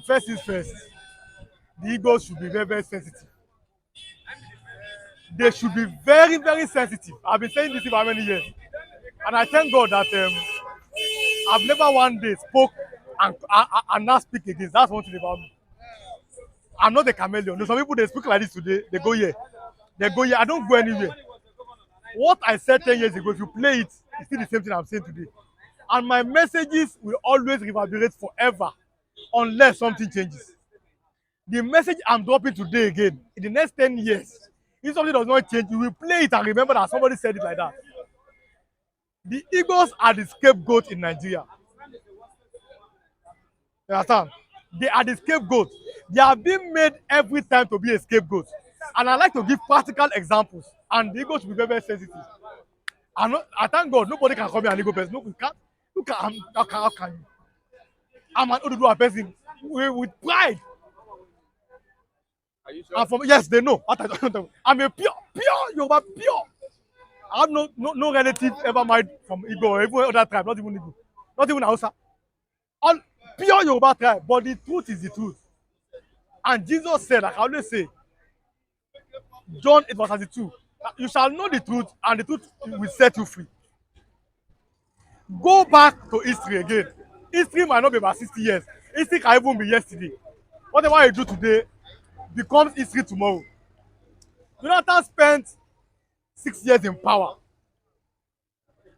First things first, the Igbos should be very, very sensitive. They should be very, very sensitive. I've been saying this for how many years? And I thank God that I've never one day spoke and not speak again. That's one thing about me. I'm not a chameleon. There's some people they speak like this today, they go here. They go here. I don't go anywhere. What I said 10 years ago, if you play it, it's still the same thing I'm saying today. And my messages will always reverberate forever unless something changes. The message I'm dropping today again, in the next 10 years, if something does not change, you will play it and remember that somebody said it like that. The Igbos are the scapegoat in Nigeria. You understand? They are the scapegoat. They are being made every time to be a scapegoat. And I like to give practical examples. And the Igbos should be very, very sensitive. I thank God nobody can call me an Igbo person. No, you can't. How can you? I'm an Oduduwa person with pride. Are you sure? I'm from, yes, they know. I'm a pure Yoruba, pure. I have no relative ever married from Igbo or even other tribe, not even Igbo, not even Hausa. All pure Yoruba tribe, but the truth is the truth. And Jesus said, like I always say, John 8:32, you shall know the truth, and the truth will set you free. Go back to history again. History might not be about 60 years. History can even be yesterday. Whatever you do today becomes history tomorrow. Jonathan spent 6 years in power.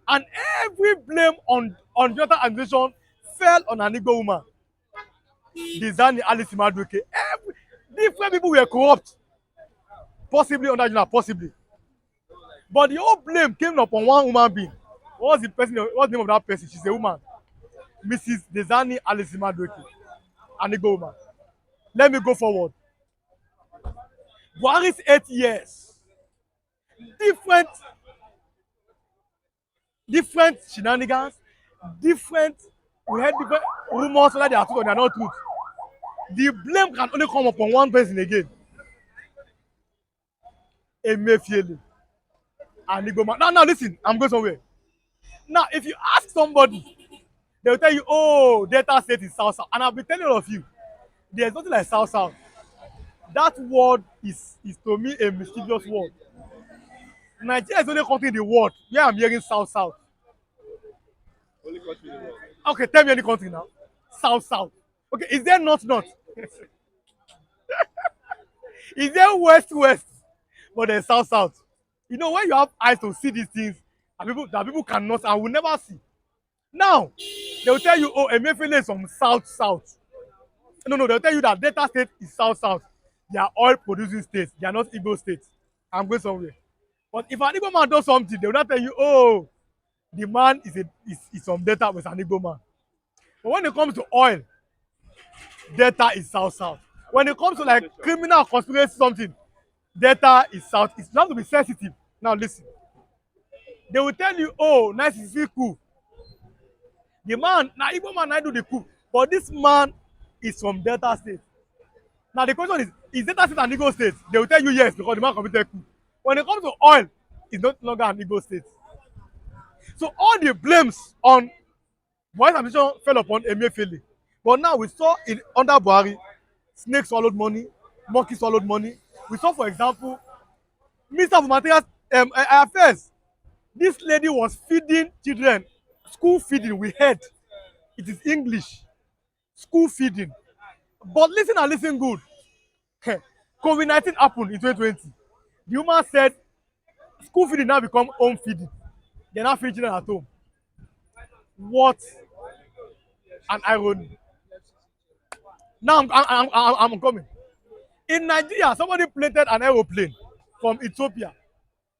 And every blame on Jonathan administration fell on an Igbo woman. Dizani Alice Madueke. Different people were corrupt. Possibly under Jonathan, possibly. But the whole blame came upon one woman being. What's the name of that person? She's a woman. Mrs. Dezani Alice Madueke. An Igbo woman. Let me go forward. Buhari's 8 years. Different shenanigans, we had different rumors whether they are true or they are not true. The blame can only come upon one person again. Emefiele. And Igbo man. Now listen, I'm going somewhere. Now, if you ask somebody, they will tell you, oh, Delta State is South South. And I'll be telling all of you, there's nothing like South South. That word is to me a mischievous word. Nigeria is the only country in the world where I'm hearing South South. Only country in the world. Okay, tell me any country now. South South. Okay, is there North North? Is there West West? But there's South South. You know, when you have eyes to see these things that people cannot and will never see. Now, they will tell you, oh, Emefiele is from South South. No, they'll tell you that Delta State is South South. They are oil producing states. They are not Igbo states. I'm going somewhere. But if an Igbo man does something, they will not tell you, oh, the man is from Delta with an Igbo man. But when it comes to oil, Delta is South South. When it comes to like criminal conspiracy something, Delta is South. It's not to be sensitive. Now listen. They will tell you, oh, nice is still cool. The man, now Igbo man, I do the coup. But this man is from Delta State. Now the question is Delta State an Igbo state? They will tell you yes, because the man committed coup. When it comes to oil, it's no longer an Igbo state. So all the blames on Buhari's administration fell upon Emefiele. But now we saw under Buhari, snake swallowed money, monkey swallowed money. We saw, for example, Minister of Materials Affairs. This lady was feeding children, school feeding. We heard it is English, school feeding. But listen good. COVID-19 happened in 2020. The woman said school feeding now become home feeding. They're not feeding children at home. What an irony. Now I'm coming. In Nigeria, somebody planted an aeroplane from Ethiopia.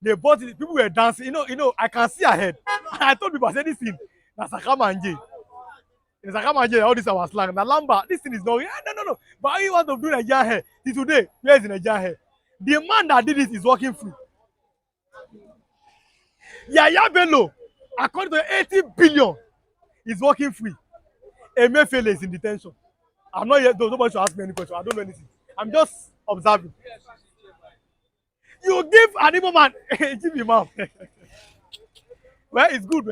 They bought it. People were dancing. You know, I can see ahead. I told people, I said, this thing, that's Sakama Nje. In Sakama Nje, all this our slang. Na Lamba, this thing is not. No. But how you want to do Nigerian hair? Till today, where is the Nigerian hair? The man that did it is working free. Yaya Bello, according to 80 billion, is working free. Emefiele is in detention. I'm not yet. Nobody should ask me any question. I don't know anything. I'm just observing. You give an Igbo man give Imam. Well, it's good.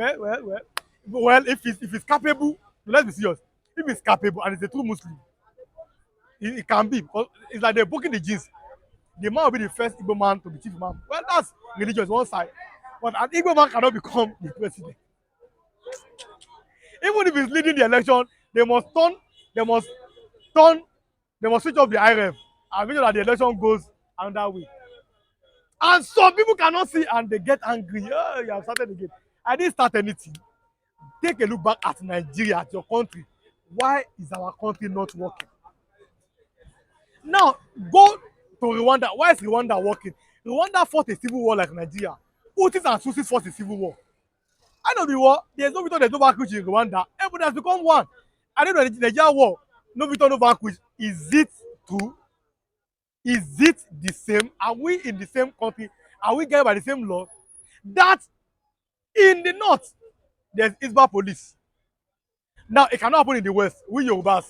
Well, if he's capable, let's be serious. If he's capable and he's a true Muslim, it can be because it's like they're booking the genes. The man will be the first Igbo man to be chief imam. Well, that's religious one side, but an Igbo man cannot become the president. Even if he's leading the election, they must turn, they must turn, they must switch off the IRF and make sure that the election goes another way. And some people cannot see and they get angry. Oh, you have started again. I didn't start anything. Take a look back at Nigeria, at your country. Why is our country not working? Now, go to Rwanda. Why is Rwanda working? Rwanda fought a civil war like Nigeria. Hutus and Tutsis fought a civil war. End of the war, there's no victor, there's no vanquish in Rwanda. Everybody has become one. I don't know the Nigeria war, no victor, no vanquish. Is it true? Is it the same? Are we in the same country? Are we guided by the same law? That in the north, there's Isba police. Now, it cannot happen in the west. We Yorubas,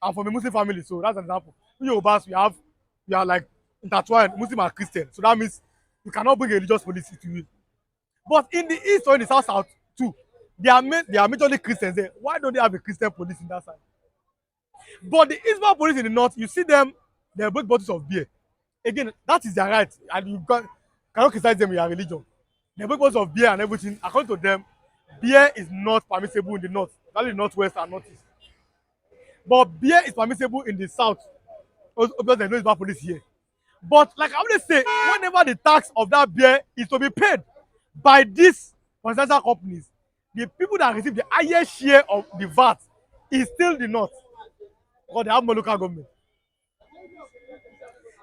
I'm from a Muslim family, so that's an example. We Yorubas, we are like intertwined, Muslim and Christian. So that means you cannot bring a religious policy to it. But in the east or in the south too, they are majorly Christians there. Why don't they have a Christian police in that side? But the Isba police in the north, you see them, they break bottles of beer. Again, that is their right, and cannot criticize them with their religion. They break bottles of beer and everything. According to them, beer is not permissible in the north, only northwest and northeast. But beer is permissible in the south. Because there's no Isba police here. But like I always say, whenever the tax of that beer is to be paid by these financial companies, the people that receive the highest share of the VAT is still the north, because they have more local government.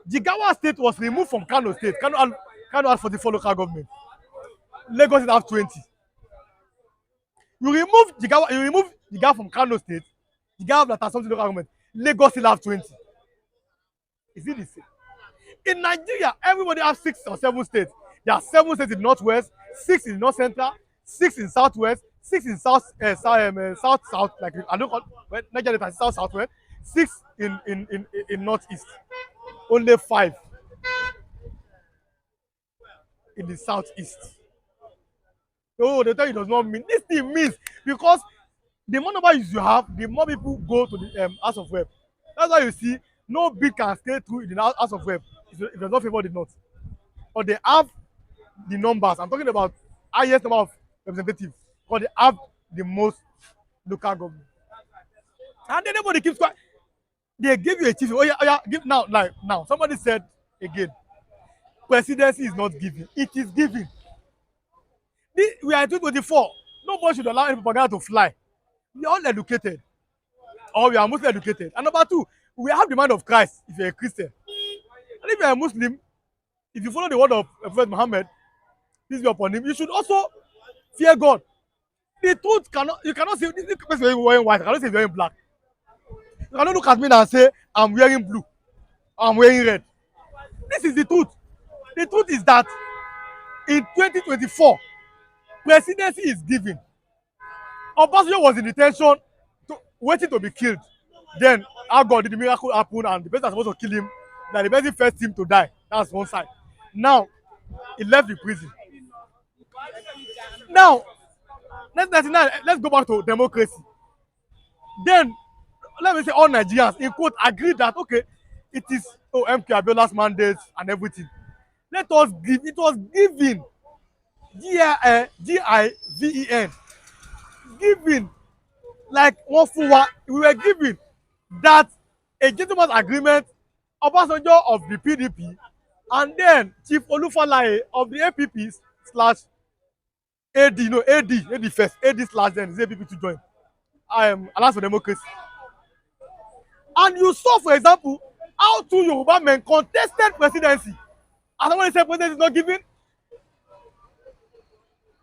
Jigawa state was removed from Kano state. Kano has 44 local government. Lagos state have 20. You remove Jigawa from Kano state, Jigawa that has something local government. Lagos still have 20. Is it the same? In Nigeria, everybody has 6 or 7 states. There are 7 states in the northwest, 6 in the north central, 6 in southwest, 6 in south, like I don't call well, Nigeria is southwest, 6 in northeast, only 5 in the southeast. Oh, they tell you it does not mean. This thing means because the more number you have, the more people go to the House of Rep. That's why you see no bill can stay through in the House of Rep if it does not favor the north. But they have the numbers. I'm talking about highest number of representatives, because they have the most local government. And then everybody keeps quiet. They give you a chief. Oh yeah, give now. Like now, somebody said again, presidency is not giving. It is giving. We are in 2024. Nobody should allow any propaganda to fly. We are all educated, or we are mostly educated. And number 2, we have the mind of Christ if you're a Christian. And if you're a Muslim, if you follow the word of Prophet Muhammad, peace be upon him, you should also fear God. The truth you cannot say this person is wearing white, I cannot say he's wearing black. You cannot look at me and say I'm wearing blue, I'm wearing red. This is the truth. The truth is that in 2024, presidency is given. Obasanjo was in detention, waiting to be killed. Then how God did the miracle happen and the person supposed to kill him, that the person first him to die. That's one side. Now he left the prison. Now 1999, let's go back to democracy. Then let me say all Nigerians in quote agree that okay, it is MK Abiola's mandate and everything. Let us give. It was given. Given. Given like one full one. We were given that a gentleman's agreement, Obasanjo of the PDP and then Chief Olufalaye of the APP slash AD, no AD first, AD slash then APP to join. Alliance for Democracy. And you saw, for example, how 2 Yoruba men contested presidency. And somebody said presidency is not given.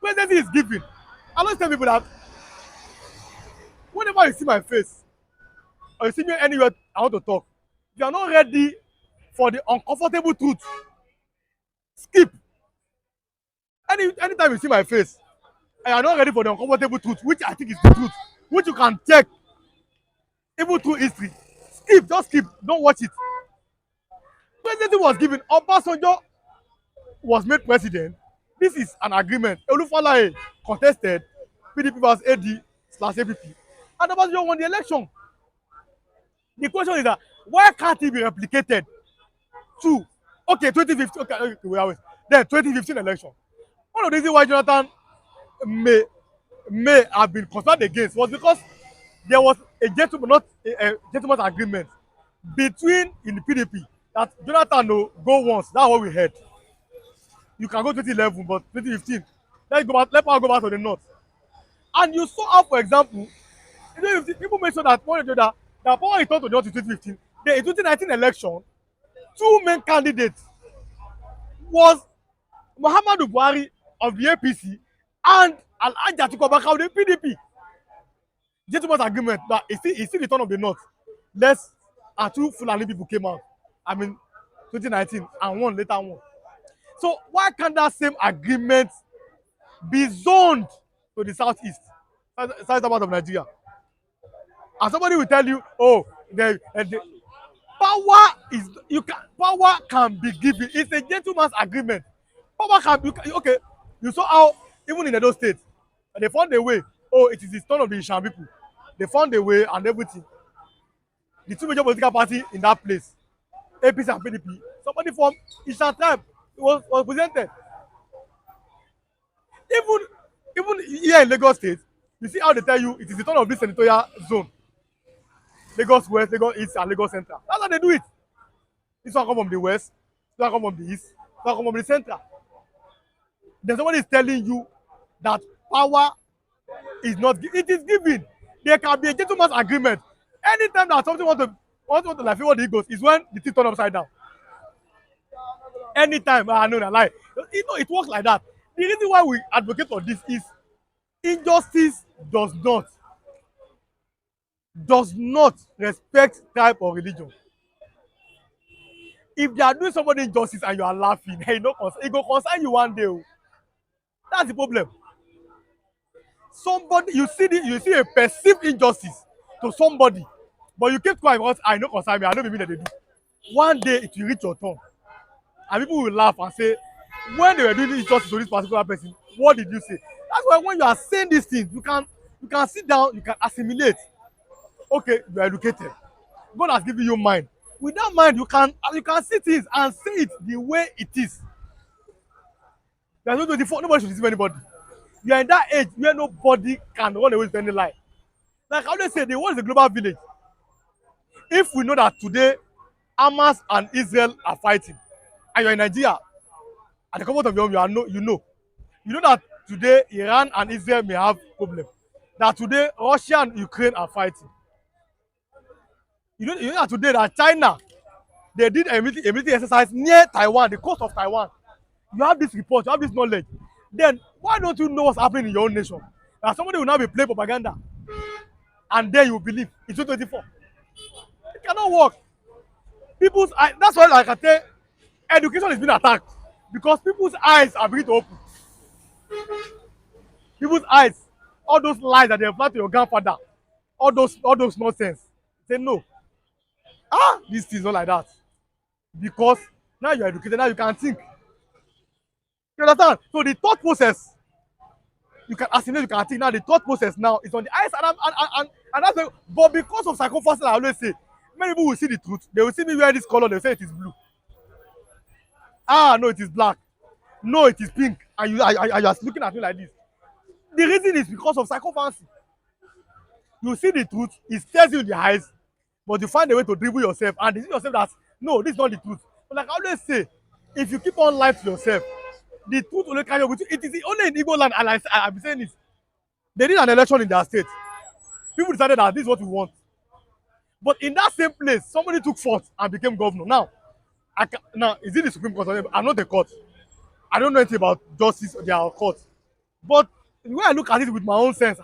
Presidency is given. I don't tell people that whenever you see my face or you see me anywhere I want to talk, if you are not ready for the uncomfortable truth, skip. Anytime you see my face and you are not ready for the uncomfortable truth, which I think is the truth, which you can check even through history, skip, just skip, don't watch it. Presidency was given. Obasanjo was made president. This is an agreement. Olufalaye contested. PDP vs AD slash APP. And Obasanjo won the election. The question is that why can't it be replicated to, okay, 2015, okay, okay, wait. Then 2015 election. One of the reasons why Jonathan may may have been concerned against was because there was a gentleman, not a gentleman's agreement between in the PDP that Jonathan no go once. That's what we heard. You can go 2011, but 2015, let's go back. Let power go back to the north. And you saw how, for example, in 2015, people made sure that one that power returned to the north in 2015. The in 2019 election, two main candidates was Muhammadu Buhari of the APC and Alhaji Atiku Abubakar of the PDP. Gentleman's agreement that it's still the turn of the north. Less and two Fulani people came out. I mean, 2019 and one later one. So why can't that same agreement be zoned to the southeast, south part of Nigeria? And somebody will tell you, oh, the power is power can be given. It's a gentleman's agreement. Power can be okay. You saw how even in those states they found a way. Oh, it is the turn of the Ishan people. They found a way and everything. The two major political parties in that place, APC and PDP, somebody from Ishan tribe was presented. Even here in Lagos State, you see how they tell you it is the turn of this senatorial zone. Lagos West, Lagos East, and Lagos Central. That's how they do it. This one come from the west, this one come from the east, this one come from the central. Then somebody is telling you that power is not it is given. There can be a gentleman's agreement. Anytime that something want to like favor the Igbos is when the thing turn upside down. Anytime, no, no, lie. It works like that. The reason why we advocate for this is injustice does not respect tribe or religion. If they are doing somebody injustice and you are laughing, hey, no, it go concern you one day. Oh. That's the problem. Somebody you see a perceived injustice to somebody, but you keep quiet because I no concern me, I no be me that they do. One day it will reach your turn, and people will laugh and say, when they were doing injustice to this particular person, what did you say? That's why when you are saying these things, you can sit down, you can assimilate. Okay, you are educated. God has given you mind. With that mind, you can see things and say it the way it is. There's no 24, nobody should deceive anybody. You are in that age where nobody can run away with any lie. Like I always say, the world is a global village. If we know that today Hamas and Israel are fighting, and you're in Nigeria, at the comfort of your home, you know that today Iran and Israel may have problem. That today Russia and Ukraine are fighting. You know that today that China they did a military exercise near Taiwan, the coast of Taiwan. You have this report, you have this knowledge. Then why don't you know what's happening in your own nation? That somebody will now be playing propaganda, and then you believe it's 2024. It cannot work. People's eyes. That's why, like I tell, education is being attacked because people's eyes are beginning to open. People's eyes, all those lies that they applied to your grandfather, all those nonsense. Say no. This thing is not like that because now you are educated, now you can think. You understand? So the thought process, you can assimilate, you can think. Now the thought process now is on the eyes, and that's the, but because of psychopathy, I always say, many people will see the truth. They will see me wear this color, they will say it is blue. No, it is black. No, it is pink, and you are just looking at me like this. The reason is because of psychopathy. You see the truth, it stares you in the eyes, but you find a way to dribble yourself and deceive yourself that no, this is not the truth. But like I always say, if you keep on lying to yourself, the truth will carry with you. It is only in Igbo land, and I've been saying this. They did an election in their state. People decided that this is what we want. But in that same place, somebody took forth and became governor. Now, is it the Supreme Court? I'm not the court. I don't know anything about justice or their court. But when I look at it with my own sense,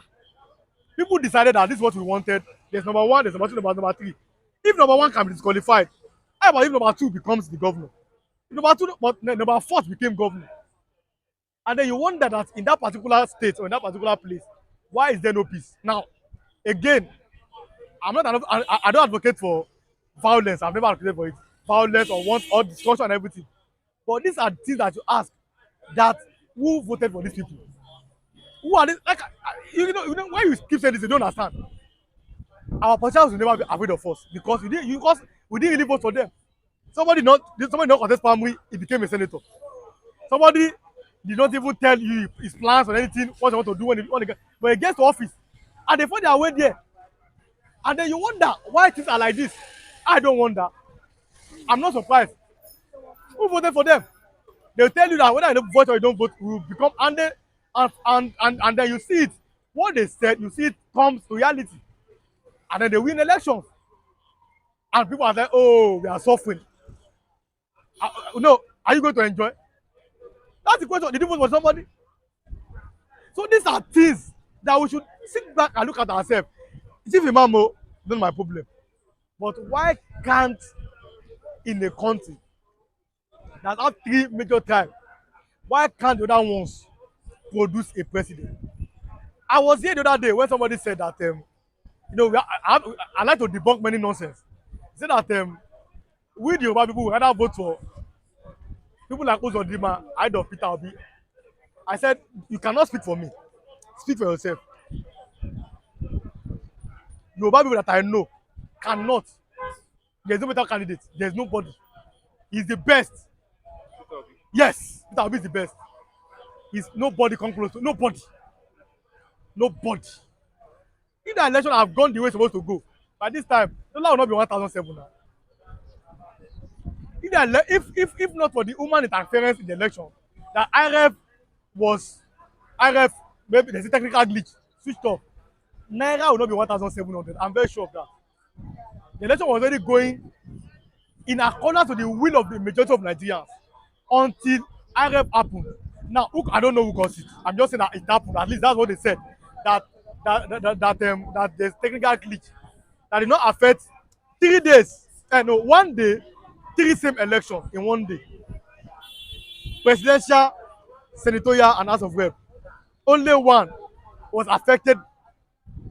people decided that this is what we wanted. There's number one, there's number two, number three. If number one can be disqualified, how about if number two becomes the governor? Number two, but number four became governor. And then you wonder that in that particular state or in that particular place, why is there no peace? Now, again, I don't advocate for violence. I've never advocated for it. Violence or want or destruction and everything. But these are things that you ask that who voted for these people? Who are they? Like, you know, when you keep saying this, you don't understand. our politicians will never be afraid of us because we didn't really vote for them. Somebody not contest primary, he became a senator. Somebody did not even tell you his plans or anything, what they want to do when he want to get, but he gets to office, and they find their way there, and then you wonder why things are like this. I don't wonder. I'm not surprised. Who voted for them? They'll tell you that whether you don't vote or you don't vote, we will become and then you see it. What they said, you see it comes to reality, and then they win elections, and people are like, oh, we are suffering. No, are you going to enjoy? That's the question. Did you vote for somebody? So these are things that we should sit back and look at ourselves. Chief Imam, not my problem. But why can't in a country that have three major tribes, why can't the other ones produce a president? I was here the other day when somebody said that I like to debunk many nonsense. He said that we the Yoruba people will rather vote for people like Uzodinma, Ida of Peter Obi. I said you cannot speak for me. Speak for yourself. Yoruba people that I know cannot. There's no better candidate. There's nobody. He's the best. Yes, Peter Obi is the best. He's nobody come close to nobody. Nobody. If the election have gone the way it's supposed to go, by this time, the law will not be 1,007 now. If not for the human interference in the election, that IRF maybe there's a technical glitch, switched off. Naira will not be 1,700. I'm very sure of that. The election was already going in accordance to the will of the majority of Nigerians until IRF happened. Now, I don't know who caused it. I'm just saying that it happened. At least that's what they said. That there's technical glitch that did not affect 3 days. No, one day, three same elections in one day. Presidential, senatorial, and House of Rep. Only one was affected.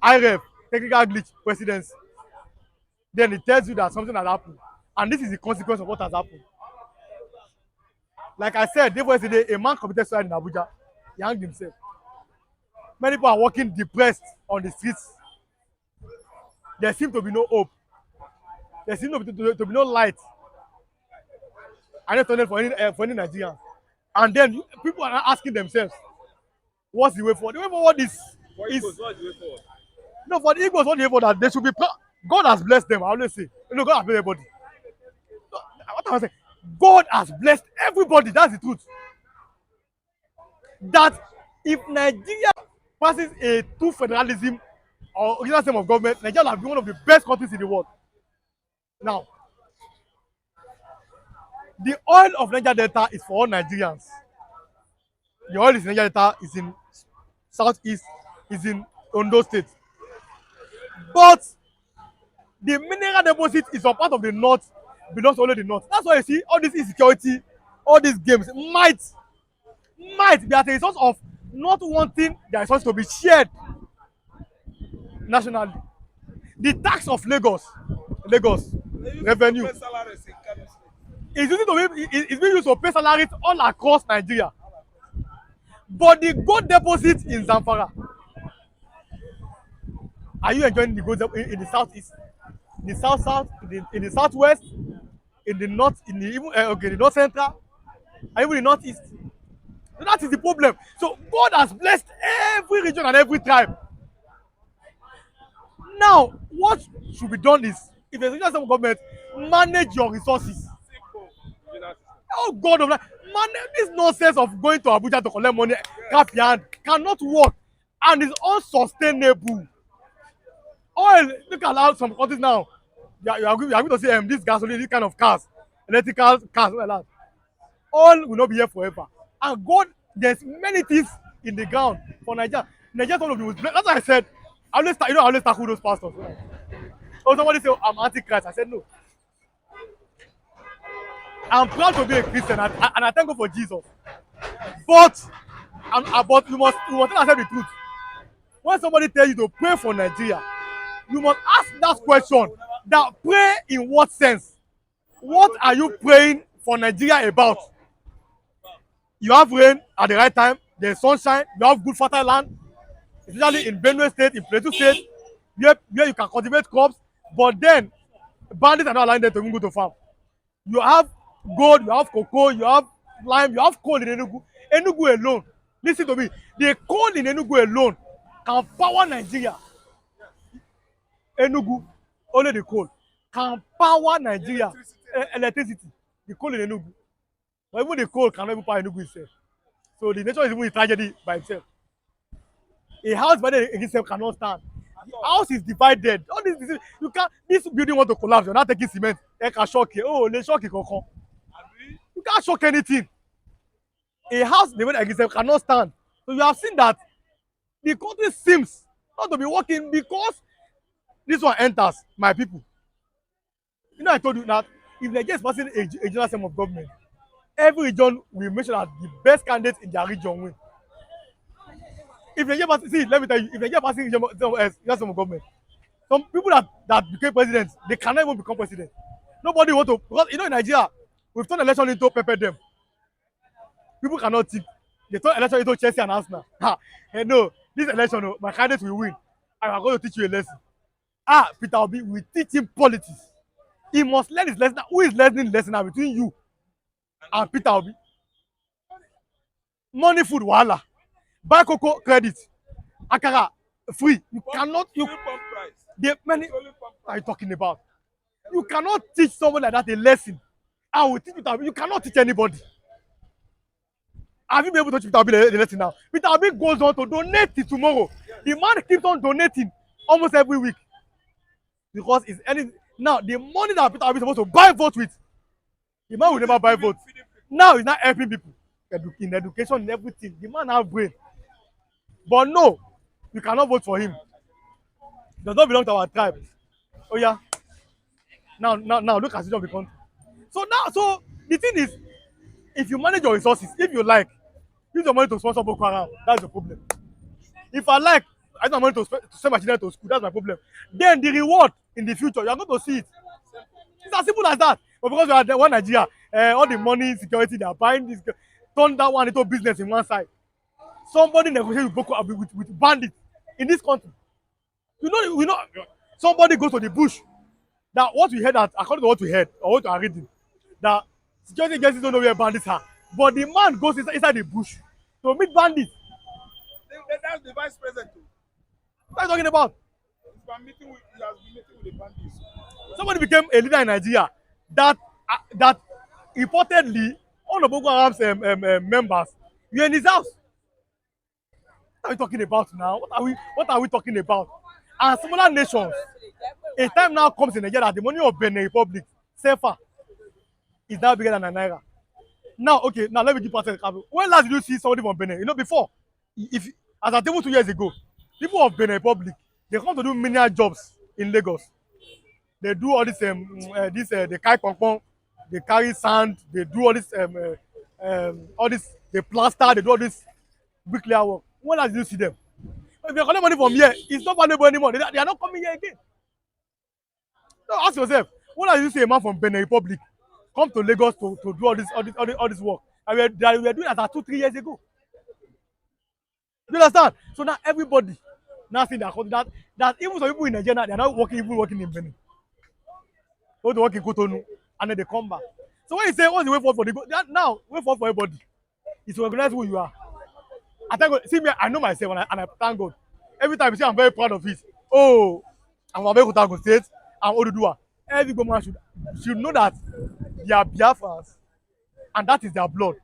IRF, technical glitch, presidency. Then it tells you that something has happened, and this is the consequence of what has happened. Like I said, day before yesterday, a man committed suicide in Abuja. He hanged himself. Many people are walking depressed on the streets. There seems to be no hope. There seems to be no light. I don't know for any Nigerians. And then people are asking themselves, what's the way forward? The way forward is For Igbos, what's the way forward? no, for the Igbos, what the way forward that they should be. God has blessed them. I always say, God has blessed everybody. What am I saying? God has blessed everybody. That's the truth. That if Nigeria passes a two federalism or original system of government, Nigeria will be one of the best countries in the world. Now, the oil of Niger Delta is for all Nigerians. The oil is in Niger Delta, is in southeast, is in Ondo State. But the mineral deposit is a part of the north, belongs to only the north. That's why you see all this insecurity, all these games might be as a result of not wanting their resources to be shared nationally. The tax of Lagos revenue is being used to pay salaries all across Nigeria. But the gold deposit in Zamfara, are you enjoying the gold in the southeast, in the south, in the southwest, in the north, in the even the north central, and even the northeast? So that is the problem. So God has blessed every region and every tribe. Now, what should be done is, if there's a some government, manage your resources. Oh God of life, man, this nonsense of going to Abuja to collect money, cap your hand, cannot work, and is unsustainable. Oil, look at how some countries now, you are going to say this gasoline, this kind of cars, electrical cars, like that. Oil will not be here forever. And God, there's many things in the ground for Nigeria. Nigeria, one of the most. That's why I said, I always tackle those pastors. So somebody say, I'm anti-Christ. I said, no. I'm proud to be a Christian, and I thank God for Jesus. But you must accept the truth. When somebody tells you to pray for Nigeria, you must ask that question. That pray in what sense? What are you praying for Nigeria about? You have rain at the right time. There's sunshine. You have good fertile land, especially in Benue State, in Plateau State. where you can cultivate crops, but then bandits are not allowing them to even go to farm. You have gold, you have cocoa, you have lime, you have coal in Enugu. Enugu alone, listen to me, the coal in Enugu alone can power Nigeria. Enugu, only the coal can power Nigeria. Electricity, the coal in Enugu. But even the coal cannot even power Enugu itself. So the nation is even a tragedy by itself. A house divided against itself cannot stand. The house is divided. All this you can't. This building want to collapse. You're not taking cement. They can shock you. Oh, they shock you. You can't shock anything. A house divided against itself cannot stand. So you have seen that the country seems not to be working because this one enters my people. You know, I told you that if Nigeria is passing a general system of government, every region will make sure that the best candidates in their region win. If Nigeria pass, see, let me tell you, if Nigeria passing general system of government, some people that became president, they cannot even become president. Nobody want to, because you know in Nigeria, we've turned election into pepper them. People cannot think. They turn election into Chelsea and Arsenal. Ha, hey, no, this election, no, my candidate will win. I'm going to teach you a lesson. Ah, Peter Obi will teach him politics. He must learn his lesson. Who is learning lesson now between you and Peter Obi? Money, food, wahala. Buy cocoa, credit. Akara, free. You cannot. You the many. What are you talking about? You cannot teach someone like that a lesson. I will teach Peter Obi. You cannot teach anybody. Have you been able to teach Peter Obi the lesson now? Peter Obi goes on to donate it tomorrow. The man keeps on donating almost every week because it's any now the money that Peter Obi is supposed to buy vote with, the man will never buy vote. Now he's not helping people in education in everything. The man have brain, but no, you cannot vote for him. He does not belong to our tribe. Oh yeah. Now look at the situation of the country. So the thing is, if you manage your resources, if you like, use your money to sponsor Boko Haram. That's the problem. If I like, I use my money to send my children to school. That's my problem. Then the reward in the future, you are going to see it. It's as simple as that. But because we are the one Nigeria, all the money, security, they are buying this, turn that one into business in one side. Somebody negotiate with Boko with bandits in this country. We know. Somebody goes to the bush. That what we heard, that according to what we heard or what we are reading, that security agencies don't know where bandits are, but the man goes inside the bush to meet bandits. That's the vice president. What are you talking about? He has been meeting with the bandits. Somebody became a leader in Nigeria that reportedly all the Boko Haram's members were in his house. What are we talking about now? What are we talking about? And similar nations, a time now comes in Nigeria that the money of Benin Republic, CFA, is now bigger than Naira. Now, okay, now let me give you an example. When last did you see somebody from Benin? You know, before, if as I told you 2 years ago, people of Benin Republic, they come to do menial jobs in Lagos. They do all this they carry pong, they carry sand, they do all this, they plaster, they do all this bricklayer work. When last did you see them? If they collect money from here, it's not valuable anymore. They are not coming here again. So ask yourself, when last did you see a man from Benin Republic come to Lagos to do all this work? And we were doing that 2-3 years ago. You understand? So now everybody now seeing that even some people in Nigeria, they are not even working in Benin. They want to work in Cotonou and then they come back. So when you say what's the way forward for the now way forward for everybody is to recognize who you are. I thank God. See me, I know myself and I thank God. Every time you see I'm very proud of it. Oh, I'm from Abeokuta State, I'm Oduduwa. Every woman should know that they are Biafrans and that is their blood.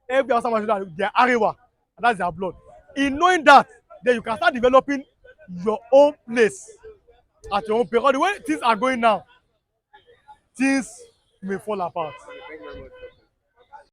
Every other man should know that they are Arewa and that's their blood. In knowing that, then you can start developing your own place at your own pace. Because the way things are going now, things may fall apart. Thank you very much.